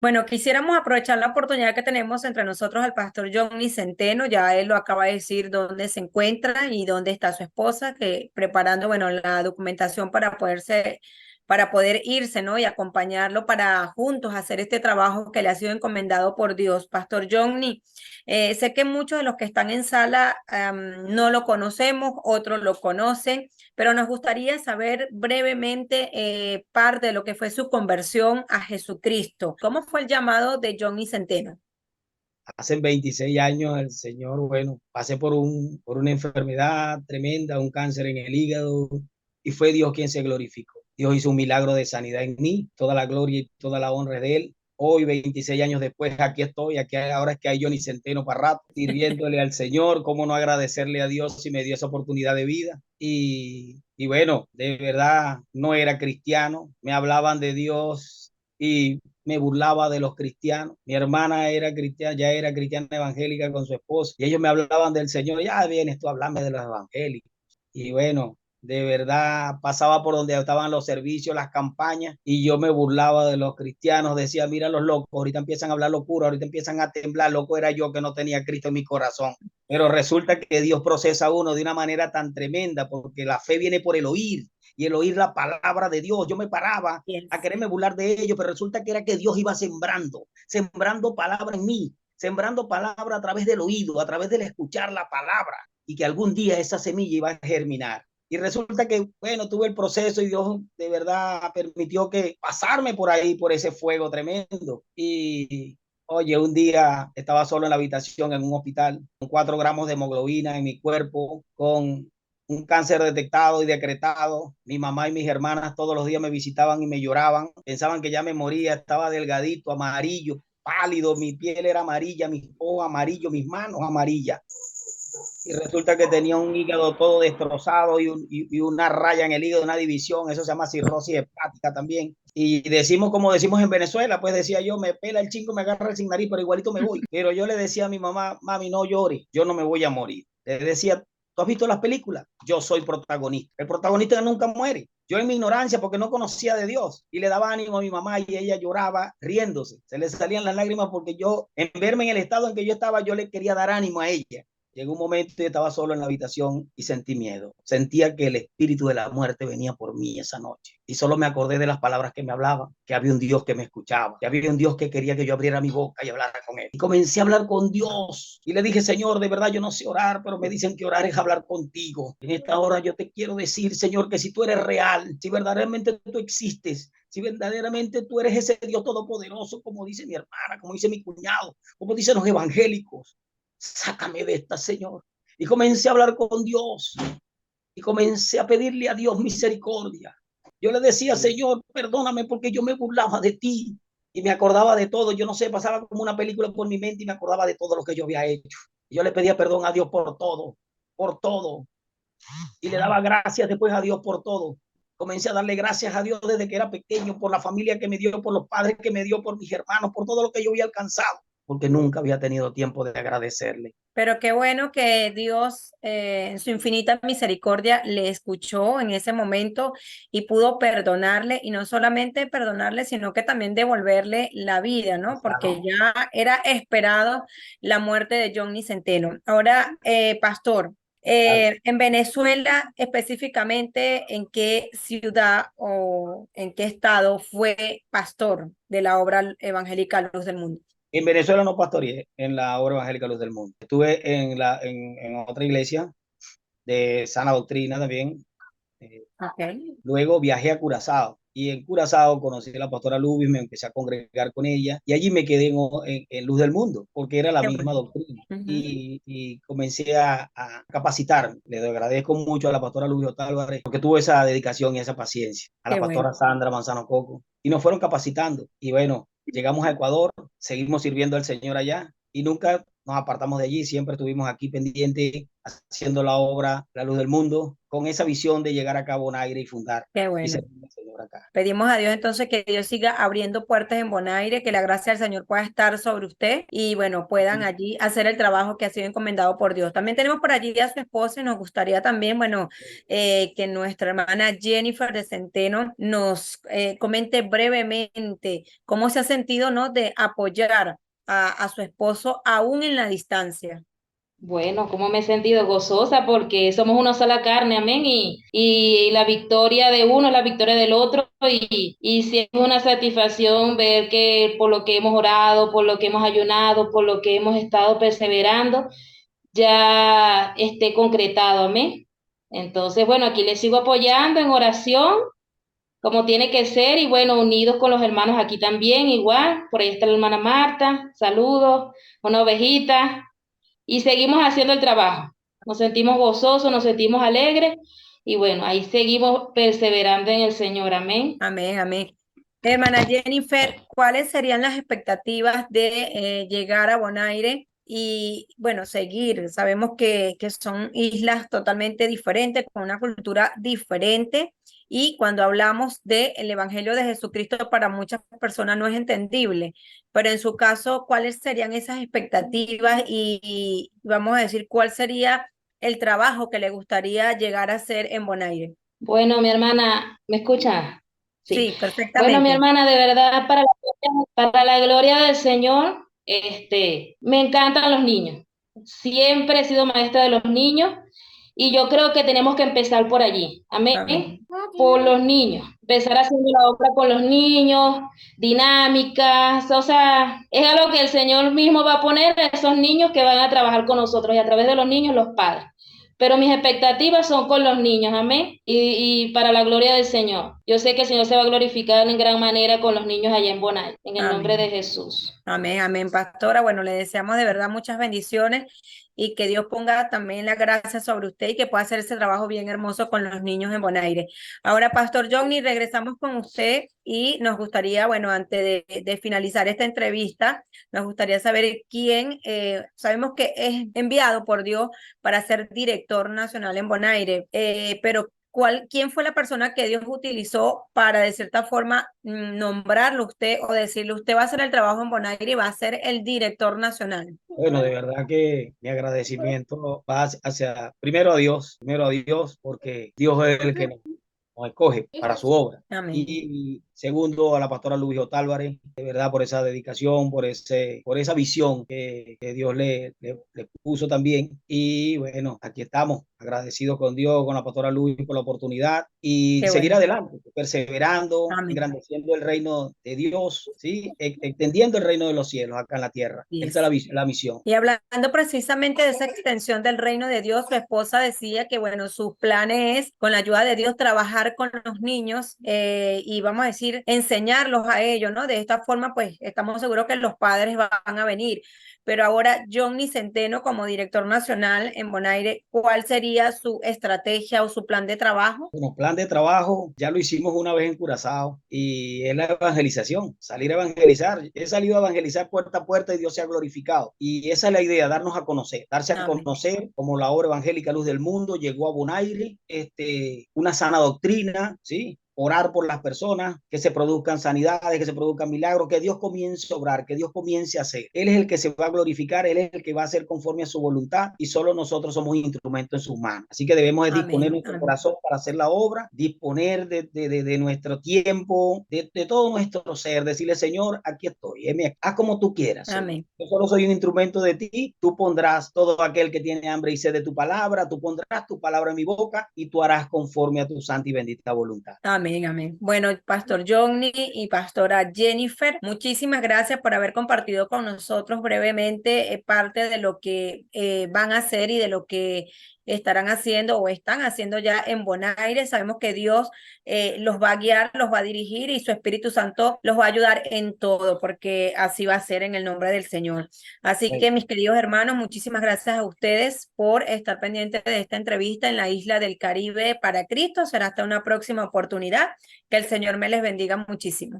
Bueno, quisiéramos aprovechar la oportunidad que tenemos entre nosotros al pastor Johnny Centeno. Ya él lo acaba de decir dónde se encuentra y dónde está su esposa, que preparando, bueno, la documentación para poder irse, ¿no? Y acompañarlo para juntos hacer este trabajo que le ha sido encomendado por Dios. Pastor Johnny, sé que muchos de los que están en sala, no lo conocemos, otros lo conocen, pero nos gustaría saber brevemente parte de lo que fue su conversión a Jesucristo. ¿Cómo fue el llamado de Johnny Centeno? Hace 26 años el Señor, bueno, pasé por una enfermedad tremenda, un cáncer en el hígado, y fue Dios quien se glorificó. Dios hizo un milagro de sanidad en mí, toda la gloria y toda la honra es de Él. Hoy, 26 años después, aquí estoy, aquí ahora es que hay Johnny Centeno para rato, sirviéndole al Señor. ¿Cómo no agradecerle a Dios si me dio esa oportunidad de vida? Y bueno, de verdad no era cristiano, me hablaban de Dios y me burlaba de los cristianos. Mi hermana era cristiana, ya era cristiana evangélica con su esposo, y ellos me hablaban del Señor. Ya vienes tú a hablarme de los evangélicos. Y bueno, de verdad pasaba por donde estaban los servicios, las campañas, y yo me burlaba de los cristianos. Decía, mira los locos, ahorita empiezan a hablar locura, ahorita empiezan a temblar. Loco era yo que no tenía a Cristo en mi corazón. Pero resulta que Dios procesa a uno de una manera tan tremenda, porque la fe viene por el oír, y el oír la palabra de Dios. Yo me paraba a Yes. quererme burlar de ellos, pero resulta que era que Dios iba sembrando palabra en mí, sembrando palabra a través del oído, a través del escuchar la palabra, y que algún día esa semilla iba a germinar. Y resulta que, bueno, tuve el proceso y Dios de verdad permitió que pasarme por ahí, por ese fuego tremendo. Y oye, un día estaba solo en la habitación en un hospital, con 4 gramos de hemoglobina en mi cuerpo, con un cáncer detectado y decretado. Mi mamá y mis hermanas todos los días me visitaban y me lloraban. Pensaban que ya me moría, estaba delgadito, amarillo, pálido, mi piel era amarilla, mis ojos amarillos, mis manos amarillas. Y resulta que tenía un hígado todo destrozado y una raya en el hígado, una división, eso se llama cirrosis hepática también. Y decimos, como decimos en Venezuela, pues decía yo, me pela el chingo, me agarra el sin nariz, pero igualito me voy. Pero yo le decía a mi mamá, mami, no llores, yo no me voy a morir. Le decía, ¿tú has visto las películas? Yo soy protagonista. El protagonista nunca muere. Yo en mi ignorancia, porque no conocía de Dios, y le daba ánimo a mi mamá y ella lloraba riéndose. Se le salían las lágrimas porque yo, en verme en el estado en que yo estaba, yo le quería dar ánimo a ella. Llegó un momento y estaba solo en la habitación y sentí miedo. Sentía que el espíritu de la muerte venía por mí esa noche. Y solo me acordé de las palabras que me hablaban, que había un Dios que me escuchaba, que había un Dios que quería que yo abriera mi boca y hablara con él. Y comencé a hablar con Dios. Y le dije, Señor, de verdad yo no sé orar, pero me dicen que orar es hablar contigo. En esta hora yo te quiero decir, Señor, que si tú eres real, si verdaderamente tú existes, si verdaderamente tú eres ese Dios todopoderoso, como dice mi hermana, como dice mi cuñado, como dicen los evangélicos, sácame de esta, Señor. Y comencé a hablar con Dios y comencé a pedirle a Dios misericordia. Yo le decía, Señor, perdóname porque yo me burlaba de ti y me acordaba de todo. Yo no sé, pasaba como una película por mi mente y me acordaba de todo lo que yo había hecho. Y yo le pedía perdón a Dios por todo, por todo. Y le daba gracias después a Dios por todo. Comencé a darle gracias a Dios desde que era pequeño, por la familia que me dio, por los padres que me dio, por mis hermanos, por todo lo que yo había alcanzado, porque nunca había tenido tiempo de agradecerle. Pero qué bueno que Dios, en su infinita misericordia, le escuchó en ese momento y pudo perdonarle, y no solamente perdonarle, sino que también devolverle la vida, ¿no? Porque Exacto. ya era esperado la muerte de Johnny Centeno. Ahora, pastor, en Venezuela, específicamente, ¿en qué ciudad o en qué estado fue pastor de la obra evangélica Luz del Mundo? En Venezuela no pastoreé en la obra evangélica Luz del Mundo. Estuve en otra iglesia de sana doctrina también. Eh, Ok. Luego viajé a Curazao y en Curazao conocí a la pastora Lubis, me empecé a congregar con ella y allí me quedé en Luz del Mundo porque era la Qué misma bueno. doctrina. Ujú. Y comencé a capacitarme. Le agradezco mucho a la pastora Lubis Otálvarez porque tuvo esa dedicación y esa paciencia. A la Qué bueno. pastora Sandra Manzano Coco. Y nos fueron capacitando. Y bueno, llegamos a Ecuador, seguimos sirviendo al Señor allá y nunca nos apartamos de allí, siempre estuvimos aquí pendientes, haciendo la obra La Luz del Mundo, con esa visión de llegar acá a Bonaire y fundar Qué y bueno. servir al Señor acá. Pedimos a Dios entonces que Dios siga abriendo puertas en Bonaire, que la gracia del Señor pueda estar sobre usted y bueno, puedan allí hacer el trabajo que ha sido encomendado por Dios. También tenemos por allí a su esposa y nos gustaría también, bueno, que nuestra hermana Jennifer de Centeno nos comente brevemente cómo se ha sentido, ¿no? De apoyar a su esposo aún en la distancia. Bueno, cómo me he sentido gozosa porque somos una sola carne, amén, y la victoria de uno es la victoria del otro, y sí es una satisfacción ver que por lo que hemos orado, por lo que hemos ayunado, por lo que hemos estado perseverando, ya esté concretado, amén. Entonces, bueno, aquí les sigo apoyando en oración, como tiene que ser, y bueno, unidos con los hermanos aquí también, igual, por ahí está la hermana Marta, saludos, una ovejita y seguimos haciendo el trabajo. Nos sentimos gozosos, nos sentimos alegres y bueno, ahí seguimos perseverando en el Señor. Amén. Amén, amén. Hermana Jennifer, ¿cuáles serían las expectativas de llegar a Bonaire y, bueno, seguir? Sabemos que son islas totalmente diferentes, con una cultura diferente, y cuando hablamos del Evangelio de Jesucristo para muchas personas no es entendible, pero en su caso, ¿cuáles serían esas expectativas y vamos a decir cuál sería el trabajo que le gustaría llegar a hacer en Bonaire? Bueno, mi hermana, ¿me escucha? Sí. Sí, Bueno, mi perfectamente. hermana, de verdad, para la gloria del Señor, me encantan los niños. Siempre he sido maestra de los niños y yo creo que tenemos que empezar por allí. Amén. Amén. Por los niños. Empezar haciendo la obra con los niños, dinámicas, o sea, es algo que el Señor mismo va a poner a esos niños que van a trabajar con nosotros y a través de los niños los padres. Pero mis expectativas son con los niños, amén, y para la gloria del Señor. Yo sé que el Señor se va a glorificar en gran manera con los niños allá en Bonai, en el nombre de Amén. Jesús. Amén, amén, pastora. Bueno, le deseamos de verdad muchas bendiciones y que Dios ponga también la gracia sobre usted y que pueda hacer ese trabajo bien hermoso con los niños en Bonaire. Ahora, Pastor Johnny, regresamos con usted y nos gustaría, bueno, antes de finalizar esta entrevista, nos gustaría saber quién, sabemos que es enviado por Dios para ser director nacional en Bonaire, pero ¿quién fue la persona que Dios utilizó para de cierta forma nombrarlo usted o decirle usted va a hacer el trabajo en Bonaire y va a ser el director nacional? Bueno, de verdad que mi agradecimiento va primero a Dios, porque Dios es el que nos escoge para su obra. Amén. Y segundo, a la pastora Luis Otálvarez, de verdad por esa dedicación, por esa visión que Dios le puso también. Y bueno, aquí estamos, agradecidos con Dios, con la pastora Luis por la oportunidad y Qué seguir bueno. adelante, perseverando, Amén. engrandeciendo el reino de Dios, ¿sí? Extendiendo el reino de los cielos acá en la tierra. Esa es Yes. la misión. Y hablando precisamente de esa extensión del reino de Dios, su esposa decía que, bueno, sus planes es, con la ayuda de Dios, trabajar con los niños y vamos a decir, enseñarlos a ellos, ¿no? De esta forma, pues, estamos seguros que los padres van a venir. Pero ahora, Johnny Centeno, como director nacional en Bonaire, ¿cuál sería su estrategia o su plan de trabajo? Como plan de trabajo, ya lo hicimos una vez en Curazao y es la evangelización, salir a evangelizar. He salido a evangelizar puerta a puerta y Dios se ha glorificado. Y esa es la idea, darnos a conocer, darse a Amén. conocer como la obra evangélica Luz del Mundo llegó a Bonaire, una sana doctrina, ¿sí? Orar por las personas, que se produzcan sanidades, que se produzcan milagros, que Dios comience a obrar, que Dios comience a hacer. Él es el que se va a glorificar, Él es el que va a hacer conforme a su voluntad y solo nosotros somos instrumentos en sus manos. Así que debemos de disponer Amén. nuestro Amén. corazón para hacer la obra, disponer de nuestro tiempo, de todo nuestro ser, decirle, Señor, aquí estoy, haz como tú quieras, Señor. Amén. Yo solo soy un instrumento de ti, tú pondrás todo aquel que tiene hambre y sed de tu palabra, tú pondrás tu palabra en mi boca y tú harás conforme a tu santa y bendita voluntad. Amén, amén. Bueno, Pastor Johnny y Pastora Jennifer, muchísimas gracias por haber compartido con nosotros brevemente parte de lo que van a hacer y de lo que estarán haciendo o están haciendo ya en Bonaire. Sabemos que Dios los va a guiar, los va a dirigir y su Espíritu Santo los va a ayudar en todo, porque así va a ser en el nombre del Señor. Así que, mis queridos hermanos, muchísimas gracias a ustedes por estar pendientes de esta entrevista en la isla del Caribe para Cristo. Será hasta una próxima oportunidad. Que el Señor me les bendiga muchísimo.